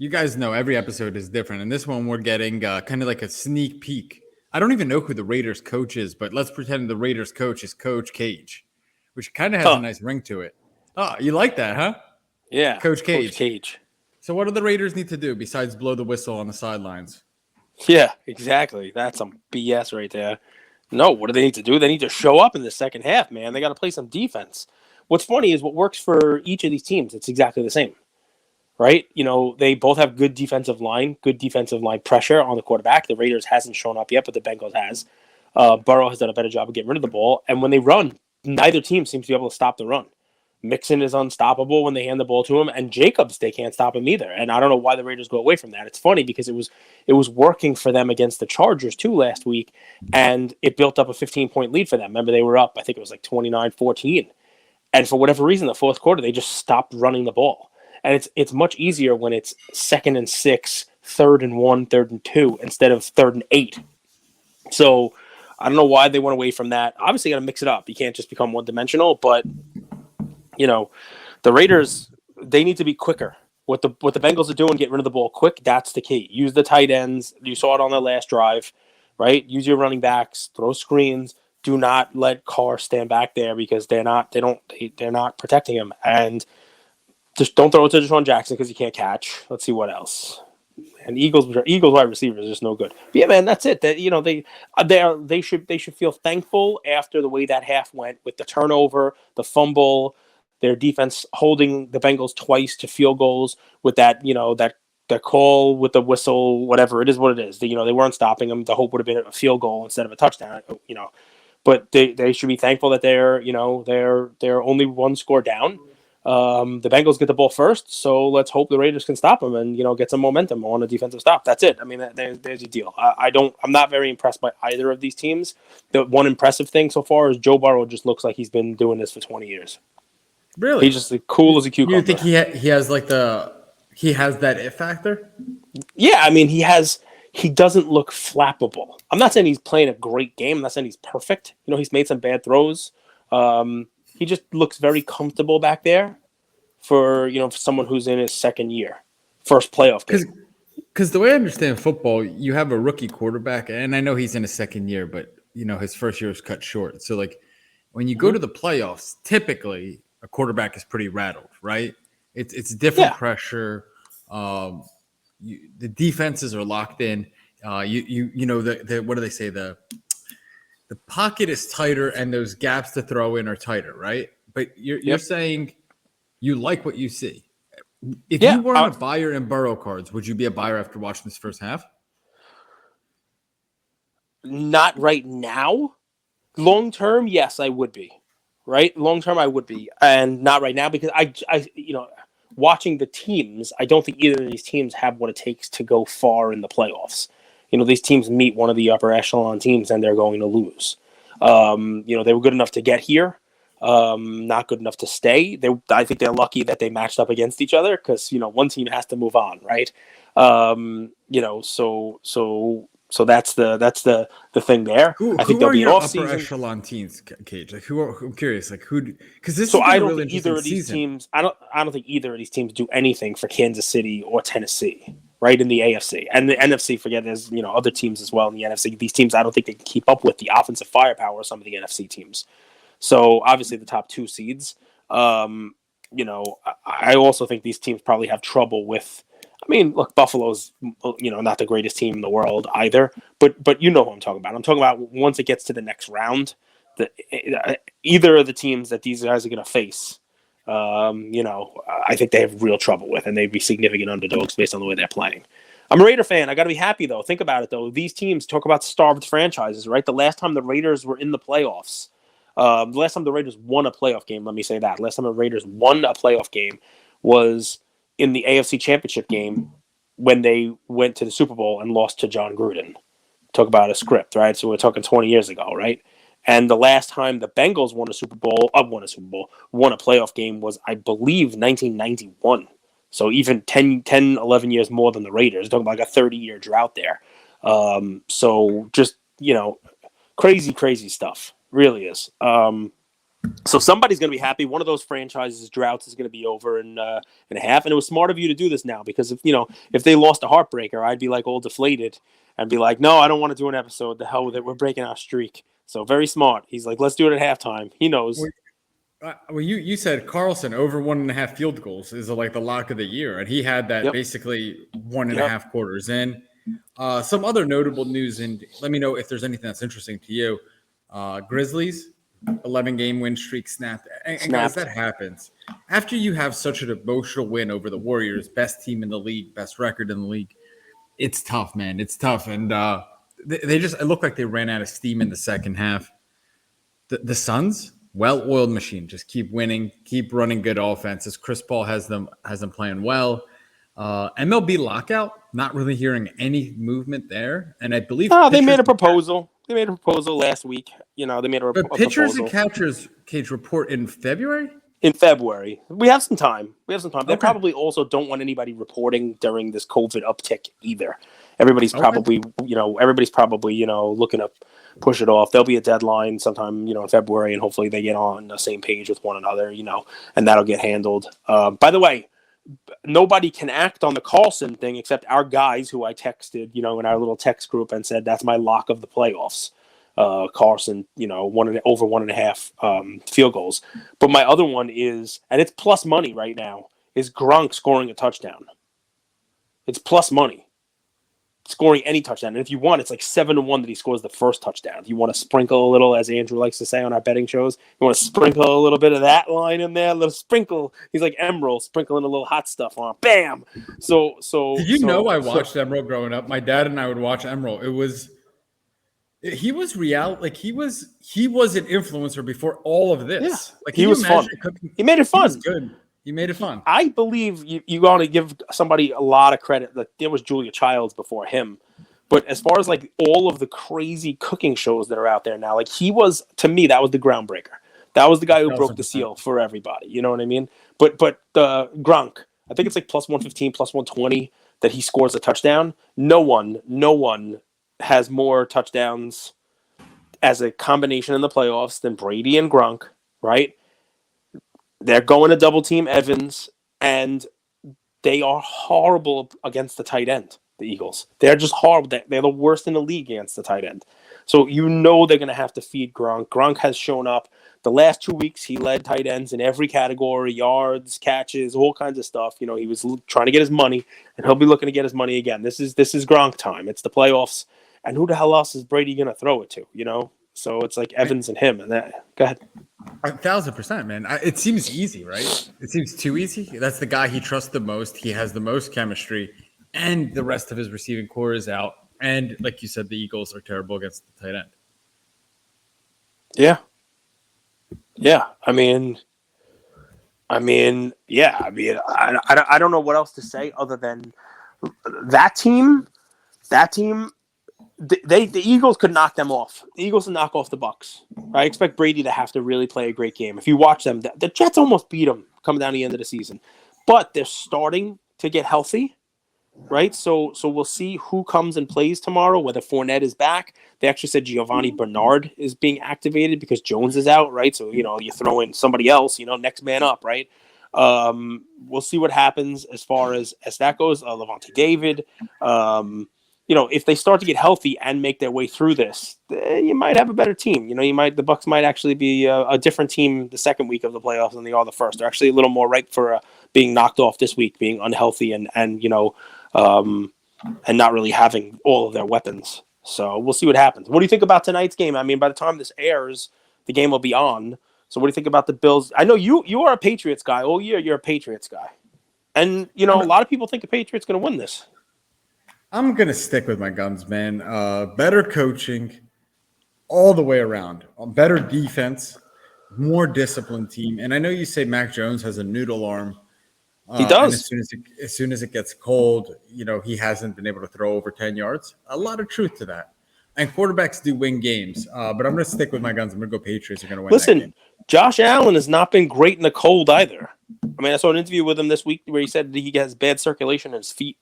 You guys know every episode is different, and this one we're getting kind of like a sneak peek. I don't even know who the Raiders coach is, but let's pretend the Raiders coach is Coach Cage, which kind of has a Huh. nice ring to it. Oh, you like that, huh? Yeah. Coach Coach Cage. Cage. So, what do the Raiders need to do besides blow the whistle on the sidelines? Yeah, exactly. That's some BS right there. No, what do they need to do? They need to show up in the second half, man. They got to play some defense. What's funny is what works for each of these teams, it's exactly the same, right? They both have good defensive line pressure on the quarterback. The Raiders hasn't shown up yet, but the Bengals has. Burrow has done a better job of getting rid of the ball. And when they run, neither team seems to be able to stop the run. Mixon is unstoppable when they hand the ball to him, and Jacobs, they can't stop him either. And I don't know why the Raiders go away from that. It's funny because it was working for them against the Chargers too last week, and it built up a 15-point lead for them. Remember, they were up, I think it was like 29-14. And for whatever reason, the fourth quarter, they just stopped running the ball. And it's much easier when it's 2nd and 6, 3rd and 1, 3rd and 2, instead of 3rd and 8. So I don't know why they went away from that. Obviously, you got to mix it up. You can't just become one-dimensional, but the Raiders, they need to be quicker. What the Bengals are doing, get rid of the ball quick, that's the key. Use the tight ends. You saw it on their last drive, right? Use your running backs, throw screens. Do not let Carr stand back there because they're not protecting him. And just don't throw it to Deshaun Jackson because he can't catch. Let's see what else. And Eagles wide receivers is just no good. But yeah, man, that's it. That they should feel thankful after the way that half went with the turnover, the fumble, their defense holding the Bengals twice to field goals with that call with the whistle, whatever it is, what it is. They weren't stopping them. The hope would have been a field goal instead of a touchdown. But they should be thankful that they're only one score down. The Bengals get the ball first, so let's hope the Raiders can stop them and get some momentum on a defensive stop. That's it. I mean, there's a deal. I'm not very impressed by either of these teams. The one impressive thing so far is Joe Burrow just looks like he's been doing this for 20 years. Really? He's just as cool as a You cucumber. think he has that it factor? Yeah, I mean, he doesn't look flappable. I'm not saying he's playing a great game. I'm not saying he's perfect. He's made some bad throws. He just looks very comfortable back there for someone who's in his second year, first playoff game. Because the way I understand football, you have a rookie quarterback, and I know he's in his second year, but his first year was cut short. So like when you go to the playoffs, typically a quarterback is pretty rattled, right? It's different pressure. The defenses are locked in. The what do they say? The pocket is tighter and those gaps to throw in are tighter, right? But you're saying you like what you see. If you weren't a buyer in Burrow cards, would you be a buyer after watching this first half? Not right now. Long term, yes, I would be. Right? Long term, I would be, and not right now because watching the teams, I don't think either of these teams have what it takes to go far in the playoffs. These teams meet one of the upper echelon teams and they're going to lose. They were good enough to get here, not good enough to stay. I think they're lucky that they matched up against each other because one team has to move on, right? So that's the thing there. I think there'll are be your an upper off-season. echelon teams, Cage? Like I'm curious, like because this So is I a don't real think interesting either of these season. teams. I don't think either of these teams do anything for Kansas City or Tennessee, right, in the AFC and the NFC. Forget there's other teams as well in the NFC. These teams I don't think they can keep up with the offensive firepower of some of the NFC teams. So obviously the top two seeds. I also think these teams probably have trouble with. I mean, look, Buffalo's not the greatest team in the world either, but you know who I'm talking about. I'm talking about once it gets to the next round, either of the teams that these guys are going to face, I think they have real trouble with, and they'd be significant underdogs based on the way they're playing. I'm a Raider fan. I got to be happy though. Think about it though. These teams talk about starved franchises, right? The last time the Raiders were in the playoffs. The last time the Raiders won a playoff game, let me say that. Last time the Raiders won a playoff game was in the AFC Championship game when they went to the Super Bowl and lost to John Gruden. Talk about a script, right? So we're talking 20 years ago, right? And the last time the Bengals won a playoff game was, I believe, 1991. So even 10, 11 years more than the Raiders. Talking about like a 30-year drought there. So just, crazy, crazy stuff. Really is. So somebody's going to be happy. One of those franchises droughts is going to be over in a half. And it was smart of you to do this now because if they lost a heartbreaker, I'd be like all deflated and be like, no, I don't want to do an episode. The hell with it. We're breaking our streak. So very smart. He's like, let's do it at halftime. He knows. Well, you said Carlson over 1.5 field goals is like the lock of the year, and he had that basically 1.5 quarters in. Some other notable news, and let me know if there's anything that's interesting to you. Grizzlies 11-game win streak snapped. And guys, that happens. After you have such an emotional win over the Warriors, best team in the league, best record in the league, it's tough, man. It's tough. And it looked like they ran out of steam in the second half. The Suns, well-oiled machine, just keep winning, keep running good offenses. Chris Paul has them playing well. MLB lockout, not really hearing any movement there. And I believe they made a proposal. They made a proposal last week. They made a proposal. Pitchers and catchers cage report in February? In February. We have some time. They Okay. probably also don't want anybody reporting during this COVID uptick either. Everybody's probably, looking to push it off. There'll be a deadline sometime, in February, and hopefully they get on the same page with one another, and that'll get handled. By the way, nobody can act on the Carlson thing except our guys who I texted, in our little text group and said, that's my lock of the playoffs. Carlson, over 1.5 field goals. But my other one is, and it's plus money right now, is Gronk scoring a touchdown. It's plus money. Scoring any touchdown. And if you want, it's like 7-1 that he scores the first touchdown. If you want to sprinkle a little, as Andrew likes to say on our betting shows, you want to sprinkle a little bit of that line in there, a little sprinkle. He's like Emerald, sprinkling a little hot stuff on. Bam! So Did I watched Emerald growing up? My dad and I would watch Emerald. He was real, like he was an influencer before all of this. Yeah. Like he was fun. He made it fun. He was good. He made it fun. I believe you got to give somebody a lot of credit. Like there was Julia Childs before him, but as far as like all of the crazy cooking shows that are out there now, like he was, to me, that was the groundbreaker. That was the guy who broke the seal for everybody. You know what I mean? But the Gronk, I think it's like plus 115, plus 120 that he scores a touchdown. No one has more touchdowns as a combination in the playoffs than Brady and Gronk, right? They're going to double team Evans, and they are horrible against the tight end, the Eagles. They're just horrible. They're the worst in the league against the tight end. So they're going to have to feed Gronk. Gronk has shown up. The last 2 weeks, he led tight ends in every category, yards, catches, all kinds of stuff. He was trying to get his money, and he'll be looking to get his money again. This is Gronk time. It's the playoffs. And who the hell else is Brady going to throw it to, So it's like Evans and him. And that. Go ahead. 1,000%, man. It seems easy, right? It seems too easy. That's the guy he trusts the most. He has the most chemistry. And the rest of his receiving core is out. And like you said, the Eagles are terrible against the tight end. Yeah. Yeah. I don't know what else to say other than that team, the Eagles could knock them off. The Eagles would knock off the Bucs. I expect Brady to have to really play a great game. If you watch them, the Jets almost beat them coming down the end of the season. But they're starting to get healthy, right? So we'll see who comes and plays tomorrow, whether Fournette is back. They actually said Giovanni Bernard is being activated because Jones is out, right? So, you throw in somebody else, next man up, right? We'll see what happens as far as that goes. Levante David, if they start to get healthy and make their way through this, you might have a better team. The Bucs might actually be a different team the second week of the playoffs than they are the first. They're actually a little more ripe for being knocked off this week, being unhealthy and not really having all of their weapons. So we'll see what happens. What do you think about tonight's game? I mean, by the time this airs, the game will be on. So what do you think about the Bills? I know you are a Patriots guy. All year, you're a Patriots guy. And, a lot of people think the Patriots going to win this. I'm going to stick with my guns, man. Better coaching all the way around. Better defense, more disciplined team. And I know you say Mac Jones has a noodle arm. He does. As soon as it gets cold, he hasn't been able to throw over 10 yards. A lot of truth to that. And quarterbacks do win games. But I'm going to stick with my guns. I'm going to go Patriots. Are going to win that game. Josh Allen has not been great in the cold either. I mean, I saw an interview with him this week where he said that he has bad circulation in his feet.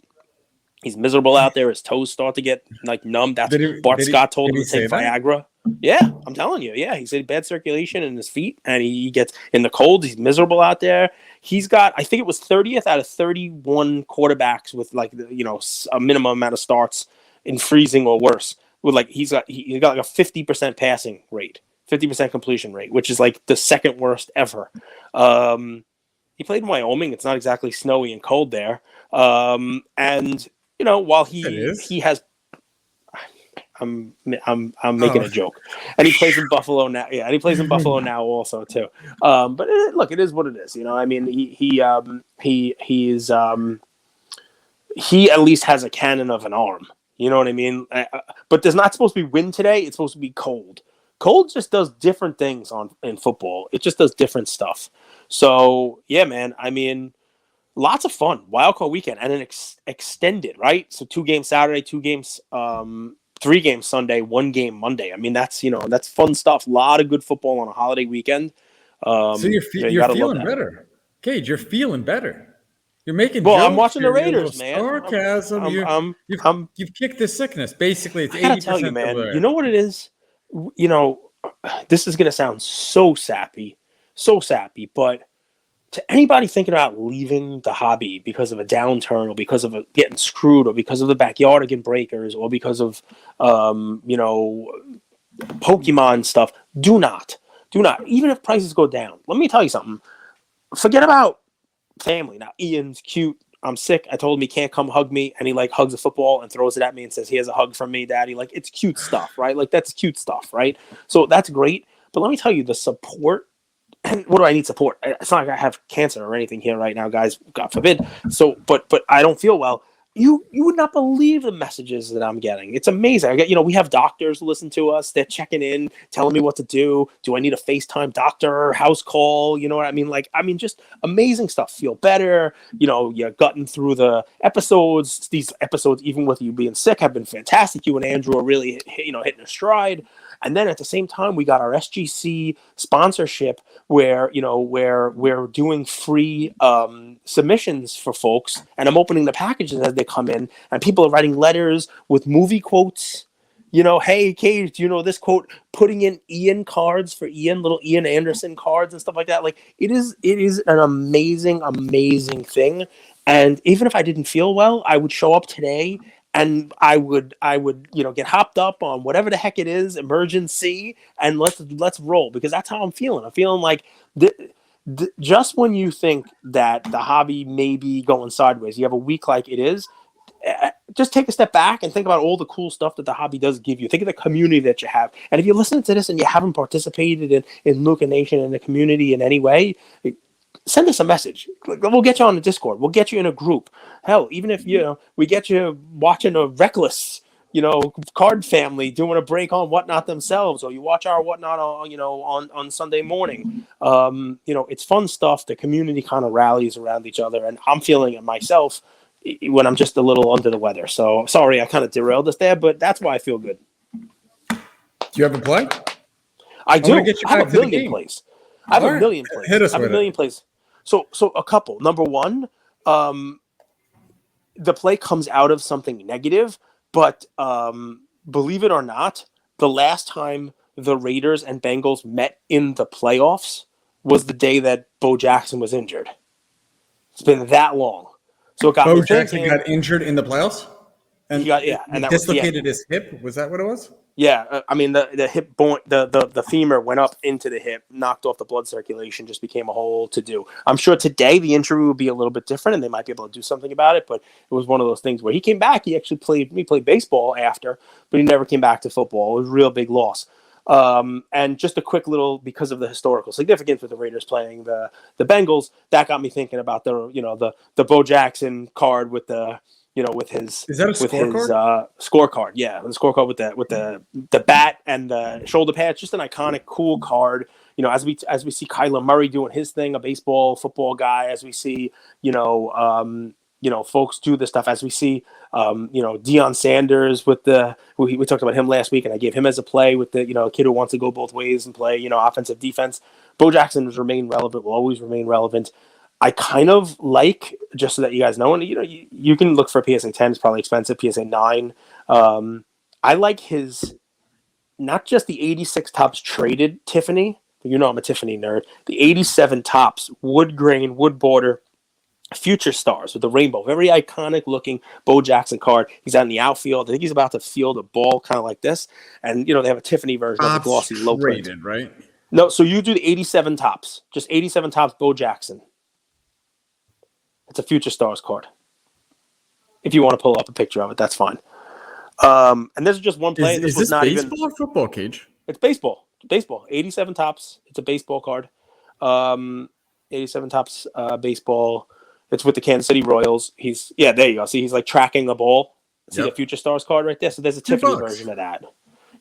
He's miserable out there. His toes start to get numb. That's Bart Scott told him to take Viagra. Yeah, I'm telling you. Yeah, he's had bad circulation in his feet, and he gets in the cold. He's miserable out there. He's got, I think it was 30th out of 31 quarterbacks with like a minimum amount of starts in freezing or worse. With like he got like a 50% passing rate, 50% completion rate, which is like the second worst ever. He played in Wyoming. It's not exactly snowy and cold there. And while It he is. has I'm making Oh, a joke, and he plays in Buffalo now. Yeah, and he plays in Buffalo now also too. But look, it is what it is. I mean, he at least has a cannon of an arm. You know what I mean? But there's not supposed to be wind today. It's supposed to be cold. Cold just does different things in football. It just does different stuff. So yeah, man. I mean, lots of fun. Wildcard weekend and an extended, right? So 2 games Saturday, 2 games, 3 games Sunday, 1 game Monday. I mean, that's fun stuff. A lot of good football on a holiday weekend. so You you're got to love feeling that. better, Cage. You're feeling better. You're making Well, I'm jokes. watching the You're a little Raiders, man. sarcasm. I'm, I'm, You've I'm. you've kicked the sickness. Basically, it's I gotta tell you, 80% the man. You wear. know what it is? You know, this is gonna sound so sappy, but to anybody thinking about leaving the hobby because of a downturn or because of getting screwed or because of the backyard again breakers or because of Pokemon stuff, do not, even if prices go down. Let me tell you something. Forget about family. Now Ian's cute. I'm sick. I told him he can't come hug me, and he like hugs a football and throws it at me and says he has a hug from me, Daddy. Like, it's cute stuff, right? Like, that's cute stuff, right? So that's great. But let me tell you, the support. And what do I need support? It's not like I have cancer or anything here right now, guys. God forbid. So, but I don't feel well. You would not believe the messages that I'm getting. It's amazing. I get, we have doctors listen to us. They're checking in, telling me what to do. Do I need a FaceTime doctor, house call? You know what I mean? Like, I mean, just amazing stuff. Feel better. You're gutting through the episodes. These episodes, even with you being sick, have been fantastic. You and Andrew are really, hitting a stride. And then at the same time, we got our SGC sponsorship where we're doing free submissions for folks, and I'm opening the packages as they come in, and people are writing letters with movie quotes. Hey, Cage, do you know this quote? Putting in Ian cards for Ian, little Ian Anderson cards and stuff like that. Like, it is an amazing thing. And even if I didn't feel well, I would show up today and I would get hopped up on whatever the heck it is, emergency, and let's roll, because that's how I'm feeling. I'm feeling like just when you think that the hobby may be going sideways, you have a week like it is, just take a step back and think about all the cool stuff that the hobby does give you. Think of the community that you have. And if you're listening to this and you haven't participated in Luca Nation and the community in any way, send us a message. We'll get you on the Discord. We'll get you in a group. Hell, even if we get you watching a Reckless, card family doing a break on Whatnot themselves, or you watch our Whatnot on Sunday morning. It's fun stuff. The community kind of rallies around each other, and I'm feeling it myself when I'm just a little under the weather. So sorry, I kind of derailed us there, but that's why I feel good. Do you have a play? I do. Want to get you I have back a to the million game. plays. I have All a right. million plays. Hit us I have with a million it. plays. So a couple. Number one, the play comes out of something negative, but believe it or not, the last time the Raiders and Bengals met in the playoffs was the day that Bo Jackson was injured. It's been that long. So it got me Bo Jackson thinking. got injured in the playoffs, He and got, yeah, he and that was the end. dislocated his hip. Was that what it was? Yeah, I mean the hip bone, the femur went up into the hip, knocked off the blood circulation, just became a whole to do. I'm sure today the injury will be a little bit different, and they might be able to do something about it. But it was one of those things where he came back. He actually played baseball after, but he never came back to football. It was a real big loss. And just a quick little, because of the historical significance with the Raiders playing the Bengals, that got me thinking about the Bo Jackson card with the with his Is that a scorecard. Yeah, the scorecard with the bat and the shoulder pads. Just an iconic, cool card. As we see Kyler Murray doing his thing, a football guy. As we see, folks do this stuff. As we see, Deion Sanders with we talked about him last week, and I gave him as a play with the kid who wants to go both ways and play offensive defense. Bo Jackson has remained relevant. Will always remain relevant. I kind of like, just so that you guys know, and you can look for PSA 10. It's probably expensive. PSA 9. I like his not just the 86 tops traded Tiffany. You know I'm a Tiffany nerd. The 87 tops, wood grain, wood border, future stars with the rainbow. Very iconic looking Bo Jackson card. He's out in the outfield. I think he's about to field a ball kind of like this. And, they have a Tiffany version of the Pops glossy low print. traded, right? No, so you do the 87 tops. Just 87 tops Bo Jackson. It's a future stars card. If you want to pull up a picture of it, that's fine. And this is just one play. Is this not baseball even or football, Cage? It's baseball. Baseball. 87 tops. It's a baseball card. 87 tops baseball. It's with the Kansas City Royals. There you go. See, he's like tracking the ball. See the Future Stars card right there? So there's a Tiffany version of that.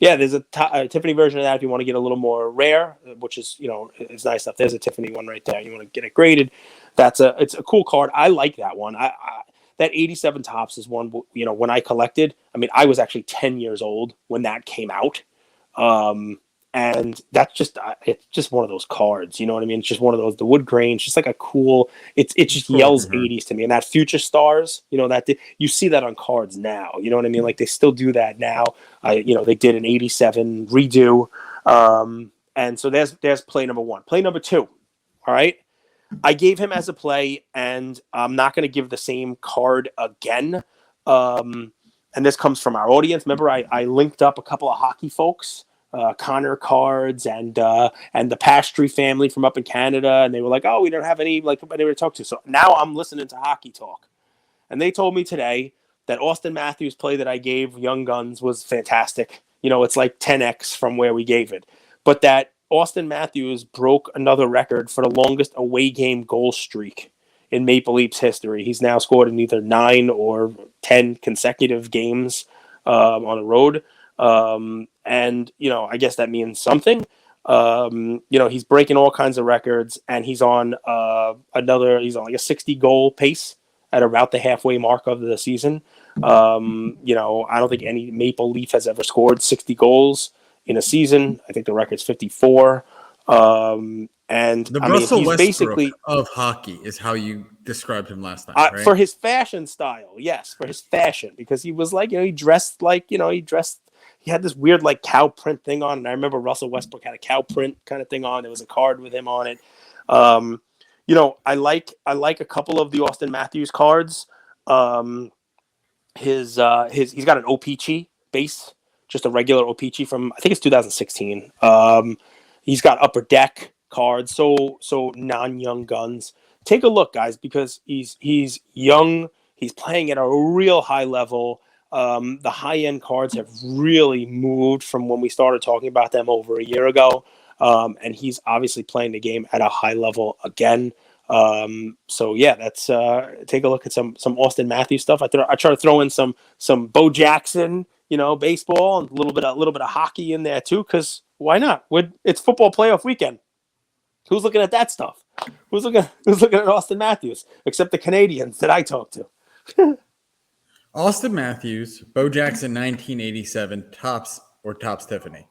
Yeah, there's a Tiffany version of that if you want to get a little more rare, which is, it's nice stuff. There's a Tiffany one right there. You want to get it graded. It's a cool card. I like that one. That 87 tops is one, when I collected. I mean, I was actually 10 years old when that came out. And that's just, it's just one of those cards, you know what I mean? It's just one of those, the wood grain, it's just like a cool, it just yells 80s to me. And that Future Stars, you see that on cards now, you know what I mean? Like they still do that now. They did an 87 redo. And so there's play number one. Play number two. All right. I gave him as a play, and I'm not going to give the same card again. And this comes from our audience. Remember, I linked up a couple of hockey folks, Connor Cards and the Pastry family from up in Canada, and they were like, "Oh, we don't have any anybody to talk to." So now I'm listening to hockey talk, and they told me today that Austin Matthews' play that I gave Young Guns was fantastic. It's like 10x from where we gave it, but that Austin Matthews broke another record for the longest away game goal streak in Maple Leafs history. He's now scored in either 9 or 10 consecutive games on the road. And I guess that means something. He's breaking all kinds of records, and he's on like a 60 goal pace at about the halfway mark of the season. I don't think any Maple Leaf has ever scored 60 goals in a season. I think the record's 54. And the Russell Westbrook basically of hockey is how you described him last time, right? For his fashion style, yes, for his fashion, because he was like, he dressed like, he had this weird like cow print thing on, and I remember Russell Westbrook had a cow print kind of thing on. There was a card with him on it. I like a couple of the Austin Matthews cards. He's got an OPC base, just a regular OPC from, I think it's 2016. He's got Upper Deck cards, so non-Young Guns. Take a look, guys, because he's young. He's playing at a real high level. The high-end cards have really moved from when we started talking about them over a year ago. And he's obviously playing the game at a high level again. That's take a look at some Austin Matthews stuff. I try to throw in some Bo Jackson, baseball, and a little bit of hockey in there too, because why not? It's football playoff weekend. Who's looking at that stuff? Who's looking at Austin Matthews except the Canadians that I talk to? Austin Matthews, Bo Jackson, 1987 tops Tiffany.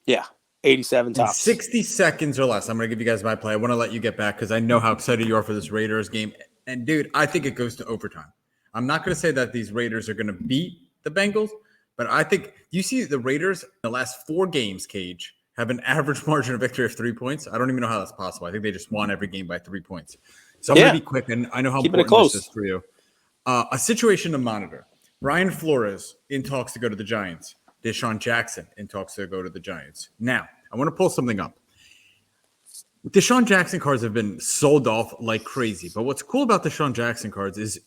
Yeah. 87 tops. In 60 seconds or less, I'm going to give you guys my play. I want to let you get back because I know how excited you are for this Raiders game. And, dude, I think it goes to overtime. I'm not going to say that these Raiders are going to beat the Bengals, but I think you see the Raiders in the last 4 games, Cage, have an average margin of victory of 3 points. I don't even know how that's possible. I think they just won every game by 3 points. So I'm going to be quick, and I know how important this is for you. A situation to monitor. Brian Flores in talks to go to the Giants. Deshaun Jackson in talks to go to the Giants. Now, I want to pull something up. Deshaun Jackson cards have been sold off like crazy. But what's cool about Deshaun Jackson cards is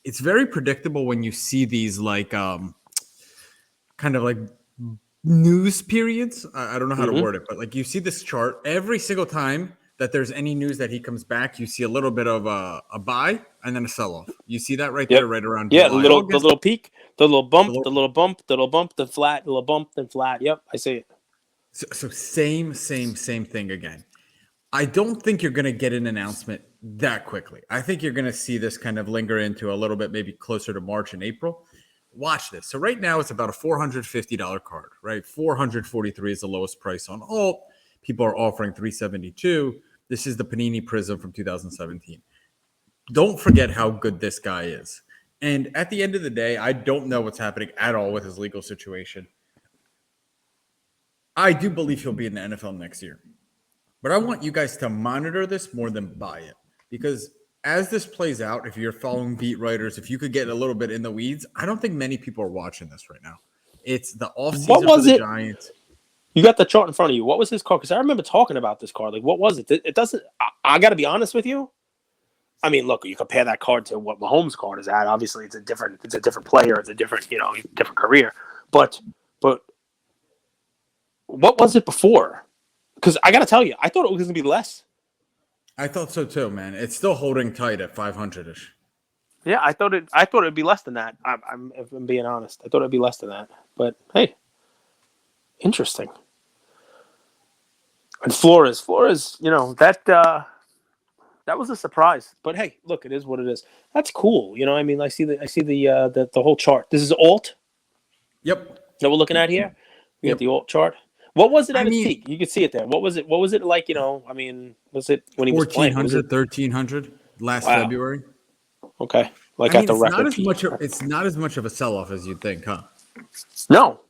it's very predictable when you see these like kind of like news periods. I don't know how to word it, but like you see this chart every single time that there's any news that he comes back, you see a little bit of a buy and then a sell-off. You see that right there, right around July, the little peak, the little bump, the little bump, the flat, the little bump, then flat. Yep, I see it. So same thing again. I don't think you're going to get an announcement that quickly. I think you're going to see this kind of linger into a little bit, maybe closer to March and April. Watch this. So right now it's about a $450 card, right? $443 is the lowest price on alt. People are offering $372. This is the Panini Prism from 2017. Don't forget how good this guy is. And at the end of the day, I don't know what's happening at all with his legal situation. I do believe he'll be in the NFL next year. But I want you guys to monitor this more than buy it. Because as this plays out, if you're following beat writers, if you could get a little bit in the weeds, I don't think many people are watching this right now. It's the What offseason for was the it? Giants. You got the chart in front of you. What was his car? Because I remember talking about this car. Like, what was it? It doesn't. I got to be honest with you. I mean, look, you compare that card to what Mahomes' card is at. Obviously, it's a different player. It's a different, different career. But what was it before? Because I got to tell you, I thought it was going to be less. I thought so too, man. It's still holding tight at 500-ish. Yeah, I thought it'd be less than that. If I'm being honest, I thought it'd be less than that. But hey, interesting. And Flores, that was a surprise. But hey, look, it is what it is. That's cool. I mean, I see the whole chart. This is alt Yep. that we're looking at here. We got the alt chart. What was it at its peak? You could see it there. What was it? What was it like? I mean, was it when he was playing? 1,400, 1,300 last February. Okay, like I at the it's record not as peak. much. It's not as much of a sell-off as you'd think, huh? No.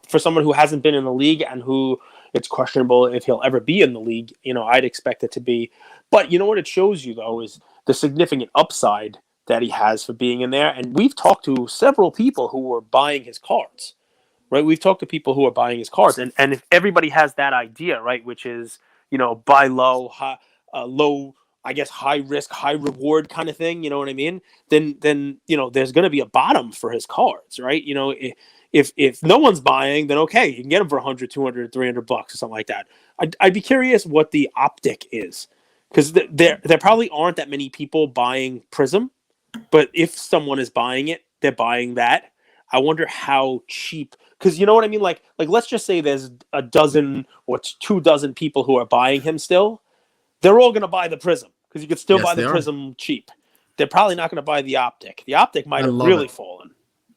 For someone who hasn't been in the league and who it's questionable if he'll ever be in the league, I'd expect it to be. But you know what it shows you, though, is the significant upside that he has for being in there. And we've talked to several people who were buying his cards, right? We've talked to people who are buying his cards. And if everybody has that idea, right, which is, buy low, low, I guess, high risk, high reward kind of thing, you know what I mean? Then there's going to be a bottom for his cards, right? If no one's buying, then okay, you can get them for 100, 200, 300 bucks or something like that. I'd be curious what the optic is, because there probably aren't that many people buying Prism, but if someone is buying it, they're buying that. I wonder how cheap, because you know what I mean? Like let's just say there's a dozen or 24 people who are buying him still. They're all going to buy the Prism because you could still buy the Prism cheap. They're probably not going to buy the optic. The optic might have really fallen.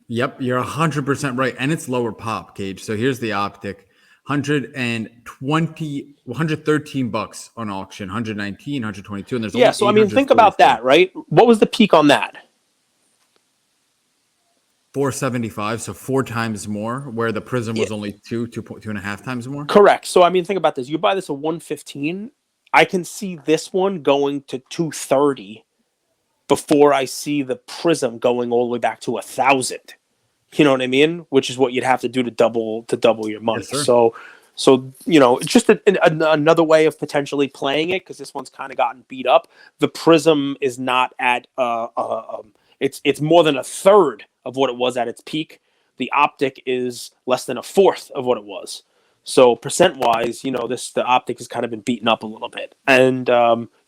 Yep, you're 100% right. And it's lower pop, Cage. So here's the optic. 113 bucks on auction, 119, 122. And there's so I mean, think about that, right? What was the peak on that? 475, so 4 times more, where the Prism was only 2.5 times more. Correct. So I mean, think about this. You buy this at 115. I can see this one going to 230 before I see the Prism going all the way back to 1,000. You know what I mean? Which is what you'd have to do to double your money. Yes, so it's just another way of potentially playing it, because this one's kind of gotten beat up. The Prism is not at it's more than a third of what it was at its peak. The optic is less than a fourth of what it was. So percent-wise, the optic has kind of been beaten up a little bit. And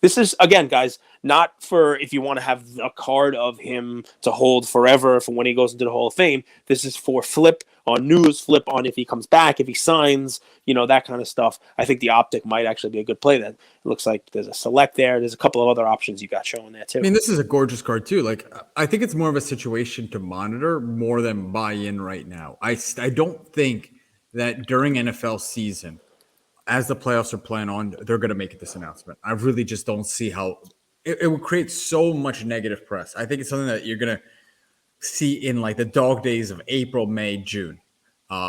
this is, again, guys, not for if you want to have a card of him to hold forever for when he goes into the Hall of Fame. This is for flip on news, flip on if he comes back, if he signs, that kind of stuff. I think the optic might actually be a good play then. It looks like there's a select there. There's a couple of other options you got showing there, too. I mean, this is a gorgeous card, too. Like, I think it's more of a situation to monitor more than buy in right now. I don't think that during NFL season, as the playoffs are playing on, they're going to make this announcement. I really just don't see how it would create so much negative press. I think it's something that you're going to see in like the dog days of April, May, June,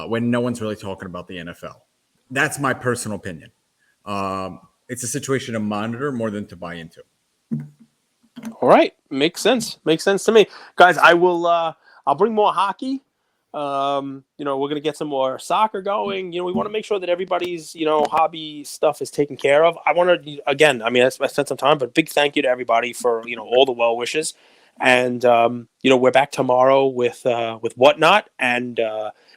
when no one's really talking about the NFL. That's my personal opinion. It's a situation to monitor more than to buy into. All right. Makes sense. Makes sense to me. Guys, I'll bring more hockey. We're going to get some more soccer going. We want to make sure that everybody's, hobby stuff is taken care of. I want to, again, I mean, I spent some time, but big thank you to everybody for, all the well wishes. And, we're back tomorrow with Whatnot and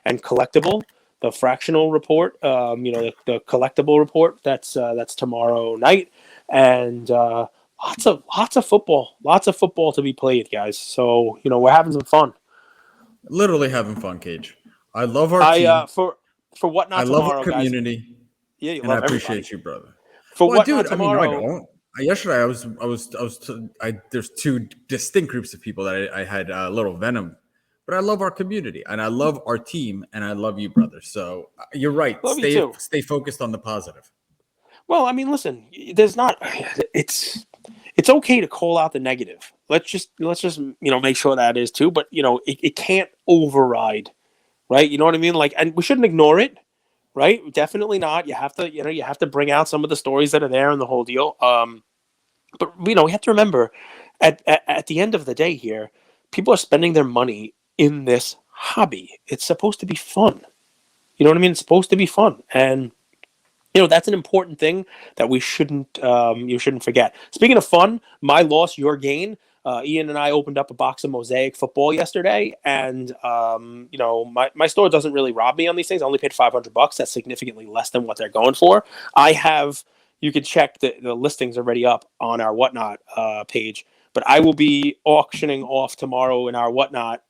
Collectible, the fractional report, the collectible report that's tomorrow night. And, lots of football to be played, guys. So, we're having some fun. Literally having fun, Cage. I love our team. For Whatnot tomorrow, love our community. Guys. Yeah, you and love I appreciate everybody. you, brother. For well, Whatnot dude, tomorrow. I mean, I don't. Yesterday, there's 2 distinct groups of people that I had a little venom, but I love our community and I love our team and I love you, brother. So you're right. Stay focused on the positive. Well, I mean, listen, it's okay to call out the negative. Let's just make sure that is too. But it can't override, right? You know what I mean? Like, and we shouldn't ignore it, right? Definitely not. You have to, you have to bring out some of the stories that are there and the whole deal. But we have to remember, at the end of the day here, people are spending their money in this hobby. It's supposed to be fun. You know what I mean? It's supposed to be fun, and that's an important thing that we shouldn't you shouldn't forget. Speaking of fun, my loss, your gain. Ian and I opened up a box of Mosaic football yesterday, and my store doesn't really rob me on these things. I only paid $500. That's significantly less than what they're going for. I have You can check the listings already up on our Whatnot page, but I will be auctioning off tomorrow in our Whatnot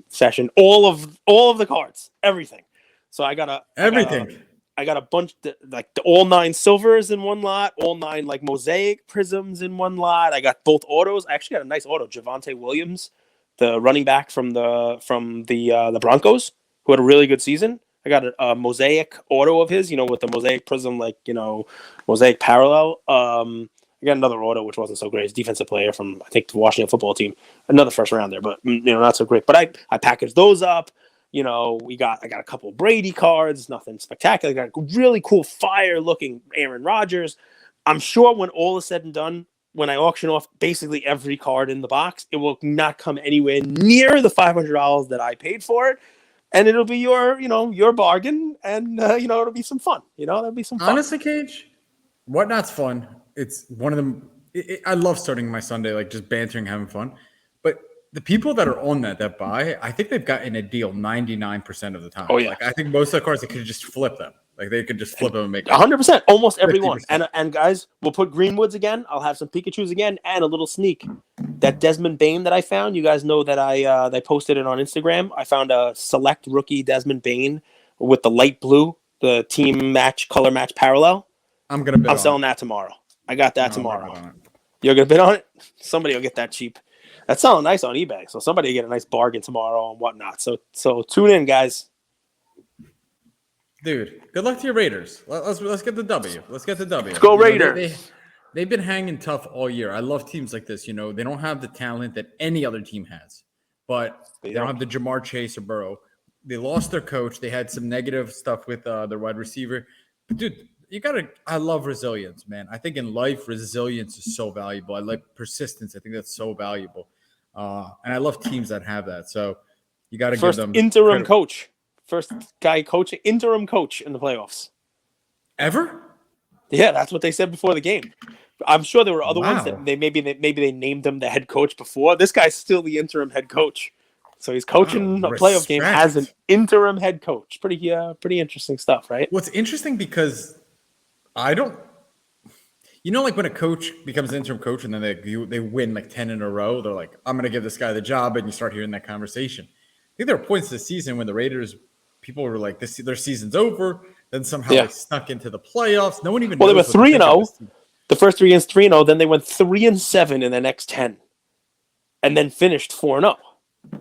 session all of the cards, everything. So Everything. I got a bunch, like the all 9 silvers in one lot, all 9 like Mosaic prisms in one lot. I got both autos. I actually got a nice auto, Javonte Williams, the running back from the Broncos, who had a really good season. I got a Mosaic auto of his, with the Mosaic prism, like Mosaic parallel. I got another auto which wasn't so great. It's defensive player from, I think, the Washington football team, another first rounder, but not so great. But I packaged those up. I got a couple of Brady cards, nothing spectacular. I got a really cool fire-looking Aaron Rodgers. I'm sure when all is said and done, when I auction off basically every card in the box, it will not come anywhere near the $500 that I paid for it, and it'll be your bargain, and it'll be some fun. That'll be some fun. Honestly, Cage, Whatnot's fun. It's one of them. I love starting my Sunday, like just bantering, having fun. But the people that are on that buy, I think they've gotten a deal 99% of the time. Oh, yeah. Like I think most of the cards they could just flip them. Like they could just flip them and make 100%, almost everyone. 50%. And guys, we'll put Greenwoods again. I'll have some Pikachus again, and a little sneak. That Desmond Bain that I found, you guys know that I posted it on Instagram. I found a select rookie Desmond Bain with the light blue, the team match, color match parallel. I'm selling that tomorrow. I got that tomorrow. You're gonna bid on it? Somebody will get that cheap. That's selling nice on eBay, so somebody will get a nice bargain tomorrow and whatnot. So tune in, guys. Dude, good luck to your Raiders. Let's get the W. Let's get the W. Let's go Raiders. They've been hanging tough all year. I love teams like this. They don't have the talent that any other team has, but they don't have the Jamar Chase or Burrow. They lost their coach. They had some negative stuff with their wide receiver. But dude, I love resilience, man. I think in life, resilience is so valuable. I like persistence. I think that's so valuable. And I love teams that have that. So you got to give them interim coach. First guy coaching, interim coach in the playoffs. Ever? Yeah, that's what they said before the game. I'm sure there were other ones that maybe they named him the head coach before. This guy's still the interim head coach. So he's coaching a playoff game as an interim head coach. Pretty interesting stuff, right? What's interesting because I don't, like when a coach becomes an interim coach and then they win like 10 in a row, they're like, I'm going to give this guy the job, and you start hearing that conversation. I think there were points this season when the Raiders, people were like, their season's over. Then somehow they snuck into the playoffs. No one even knows. They were 3-0. The first 3 games 3-0. Then they went 3-7 in the next 10, and then finished 4-0.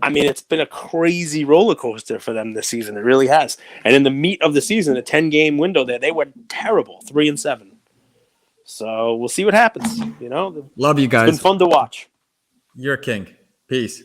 I mean, it's been a crazy roller coaster for them this season. It really has. And in the meat of the season, a 10-game window there, they were terrible, 3-7. So we'll see what happens. Love you guys. It's been fun to watch. You're a king. Peace.